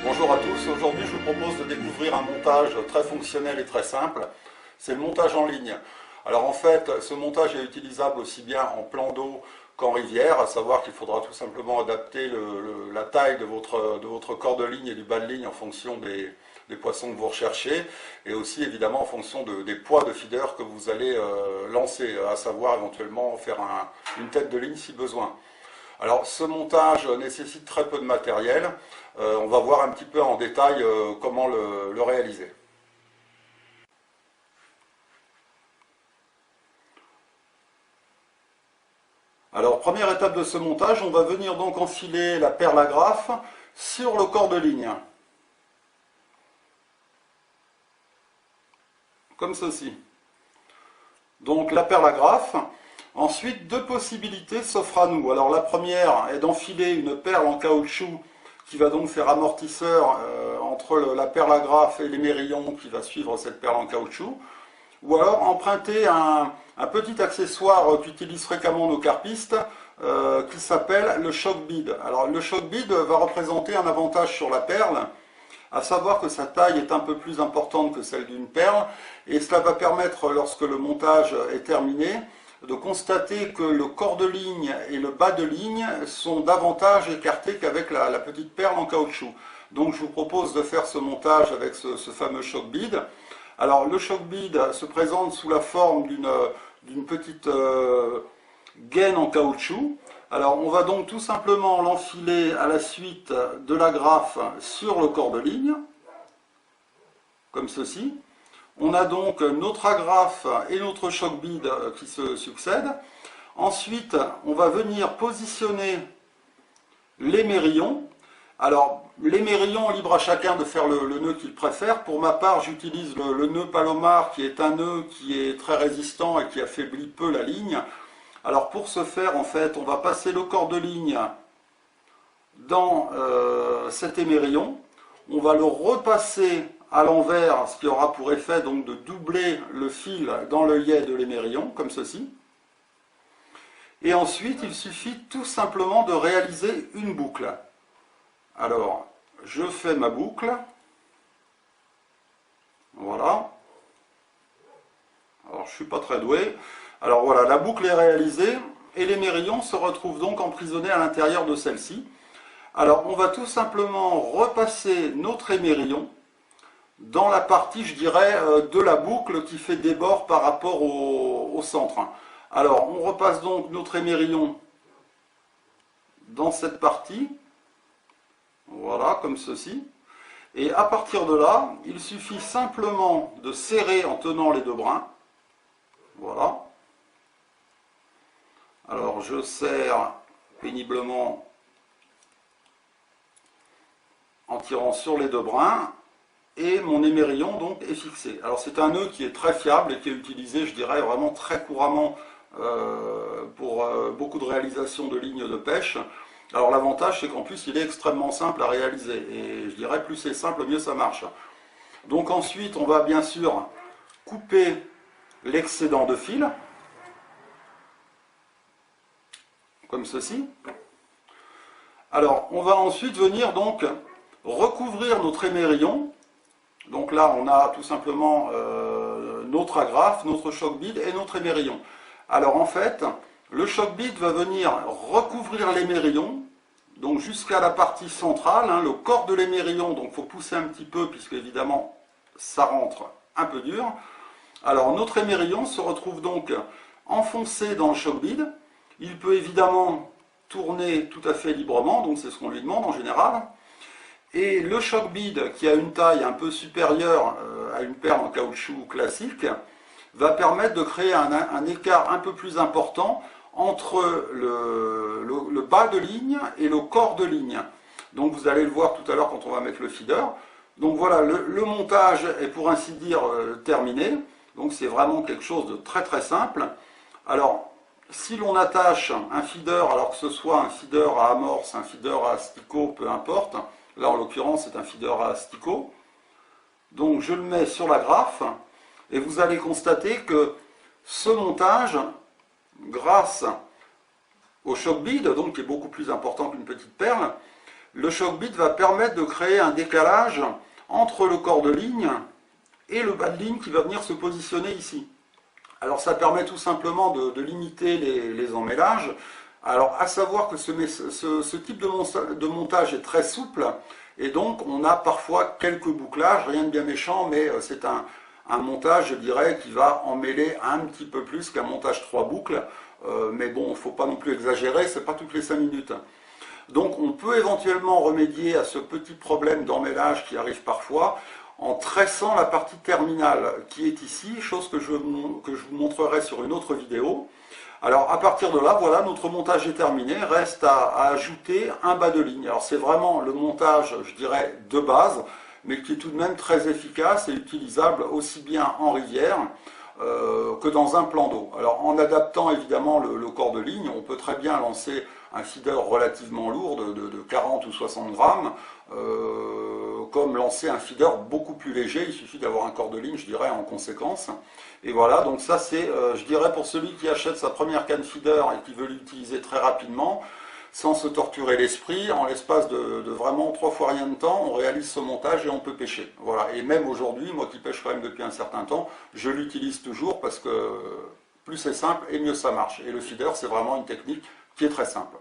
Bonjour à tous, aujourd'hui je vous propose de découvrir un montage très fonctionnel et très simple, c'est le montage en ligne. Alors en fait, ce montage est utilisable aussi bien en plan d'eau qu'en rivière, à savoir qu'il faudra tout simplement adapter la taille de votre corps de ligne et du bas de ligne en fonction des poissons que vous recherchez, et aussi évidemment en fonction des poids de feeder que vous allez lancer, à savoir éventuellement faire une tête de ligne si besoin. Alors ce montage nécessite très peu de matériel, on va voir un petit peu en détail comment le réaliser. Alors première étape de ce montage, on va venir donc enfiler la perle agrafe sur le corps de ligne. Comme ceci. Donc la perle agrafe. Ensuite, deux possibilités s'offrent à nous. Alors la première est d'enfiler une perle en caoutchouc qui va donc faire amortisseur entre la perle agrafe et l'émerillon qui va suivre cette perle en caoutchouc. Ou alors emprunter un petit accessoire qu'utilisent fréquemment nos carpistes qui s'appelle le shock bead. Alors le shock bead va représenter un avantage sur la perle, à savoir que sa taille est un peu plus importante que celle d'une perle, et cela va permettre, lorsque le montage est terminé, de constater que le corps de ligne et le bas de ligne sont davantage écartés qu'avec la petite perle en caoutchouc. Donc je vous propose de faire ce montage avec ce fameux shock bead. Alors le shock bead se présente sous la forme d'une petite gaine en caoutchouc. Alors on va donc tout simplement l'enfiler à la suite de l'agrafe sur le corps de ligne, comme ceci. On a donc notre agrafe et notre shock bead qui se succèdent. Ensuite, on va venir positionner l'émerillon. Alors, l'émerillon, libre à chacun de faire le nœud qu'il préfère. Pour ma part, j'utilise le nœud Palomar, qui est un nœud qui est très résistant et qui affaiblit peu la ligne. Alors, pour ce faire, en fait, on va passer le corps de ligne dans cet émerillon. On va le repasser à l'envers, ce qui aura pour effet donc de doubler le fil dans l'œillet de l'émerillon, comme ceci. Et ensuite, il suffit tout simplement de réaliser une boucle. Alors, je fais ma boucle. Voilà. Alors, je ne suis pas très doué. Alors voilà, la boucle est réalisée et l'émerillon se retrouve donc emprisonné à l'intérieur de celle-ci. Alors, on va tout simplement repasser notre émerillon dans la partie, je dirais, de la boucle qui fait des bords par rapport au centre. Alors, on repasse donc notre émerillon dans cette partie, voilà, comme ceci. Et à partir de là, il suffit simplement de serrer en tenant les deux brins. Voilà. Alors, je serre péniblement en tirant sur les deux brins. Et mon émerillon donc est fixé. Alors c'est un nœud qui est très fiable et qui est utilisé, je dirais, vraiment très couramment pour beaucoup de réalisations de lignes de pêche. Alors l'avantage c'est qu'en plus il est extrêmement simple à réaliser, et je dirais plus c'est simple, mieux ça marche. Donc ensuite on va bien sûr couper l'excédent de fil, comme ceci. Alors on va ensuite venir donc recouvrir notre émerillon. Donc là, on a tout simplement notre agrafe, notre shock bead et notre émerillon. Alors en fait, le shock bead va venir recouvrir l'émerillon, donc jusqu'à la partie centrale, hein, le corps de l'émerillon, donc il faut pousser un petit peu, puisque évidemment, ça rentre un peu dur. Alors notre émerillon se retrouve donc enfoncé dans le shock bead. Il peut évidemment tourner tout à fait librement, donc c'est ce qu'on lui demande en général. Et le shock bead, qui a une taille un peu supérieure à une perle en caoutchouc classique, va permettre de créer un écart un peu plus important entre le bas de ligne et le corps de ligne. Donc vous allez le voir tout à l'heure quand on va mettre le feeder. Donc voilà, le montage est pour ainsi dire terminé. Donc c'est vraiment quelque chose de très très simple. Alors, si l'on attache un feeder, alors que ce soit un feeder à amorce, un feeder à asticot, peu importe, là en l'occurrence c'est un feeder à asticot, donc je le mets sur la graffe et vous allez constater que ce montage, grâce au shock bead, donc qui est beaucoup plus important qu'une petite perle, le shock bead va permettre de créer un décalage entre le corps de ligne et le bas de ligne qui va venir se positionner ici. Alors ça permet tout simplement de limiter les emmêlages. Alors à savoir que ce type de montage est très souple et donc on a parfois quelques bouclages, rien de bien méchant, mais c'est un montage, je dirais, qui va emmêler un petit peu plus qu'un montage 3 boucles. Mais bon, il ne faut pas non plus exagérer, c'est pas toutes les 5 minutes. Donc on peut éventuellement remédier à ce petit problème d'emmêlage qui arrive parfois en tressant la partie terminale qui est ici, chose que je vous montrerai sur une autre vidéo. Alors à partir de là, voilà, notre montage est terminé, reste à ajouter un bas de ligne. Alors c'est vraiment le montage, je dirais, de base, mais qui est tout de même très efficace et utilisable aussi bien en rivière que dans un plan d'eau. Alors en adaptant évidemment le corps de ligne, on peut très bien lancer un feeder relativement lourd de 40 ou 60 grammes, comme lancer un feeder beaucoup plus léger, il suffit d'avoir un corps de ligne, je dirais, en conséquence. Et voilà, donc ça c'est, je dirais, pour celui qui achète sa première canne feeder et qui veut l'utiliser très rapidement, sans se torturer l'esprit, en l'espace de vraiment 3 fois rien de temps, on réalise ce montage et on peut pêcher. Voilà. Et même aujourd'hui, moi qui pêche quand même depuis un certain temps, je l'utilise toujours parce que plus c'est simple et mieux ça marche. Et le feeder, c'est vraiment une technique qui est très simple.